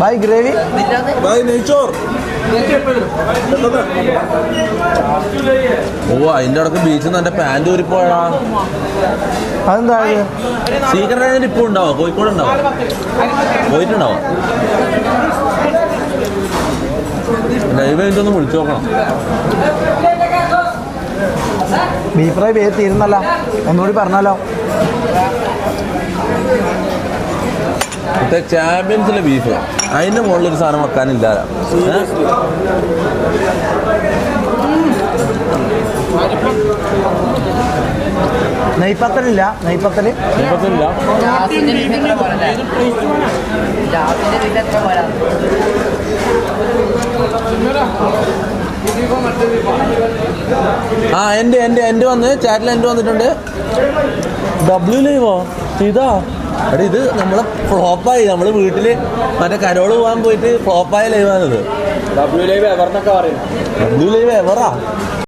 भाई ग्रेवी भाई നെയ്ച്ചോർ ഓ അതിൻ്റെ ഇടക്ക് ബീച്ചിൽ നിന്ന് എൻ്റെ പാൻറ് ഊരിപ്പോയാ അതെന്താ സീക്രട്ട് ഇപ്പോൾ ഉണ്ടാവോ കോഴിക്കോട് ഉണ്ടാവോ പോയിട്ടുണ്ടാവോ ലൈവ് എനിക്കൊന്ന് വിളിച്ചു നോക്കണം ബീഫ് ഫ്രൈ പേര് തീരുന്നല്ല ഒന്നുകൂടി പറഞ്ഞാലോ മറ്റേ ചാമ്പ്യൻസിലെ ബീഫ് അതിൻ്റെ മുകളിലൊരു സാധനം വെക്കാനില്ല നെയ്പ്പത്തലില്ല നെയ്പ്പത്തല് ആ എൻ്റെ വന്ന് ചാറ്റിൽ എൻ്റെ വന്നിട്ടുണ്ട് ഡബ്ല്യു ലൈവോ ഇതാ എടാ ഇത് നമ്മളെ ഫ്ലോപ്പായി നമ്മൾ വീട്ടിൽ മറ്റേ കരോള് പോകാൻ പോയിട്ട് ഫ്ലോപ്പായ ലൈവാണിത് ഡബ്ല്യു ലൈവ് എവർ എന്നൊക്കെ പറയുന്നത് ഡബ്ല്യു ലൈവ് എവറാ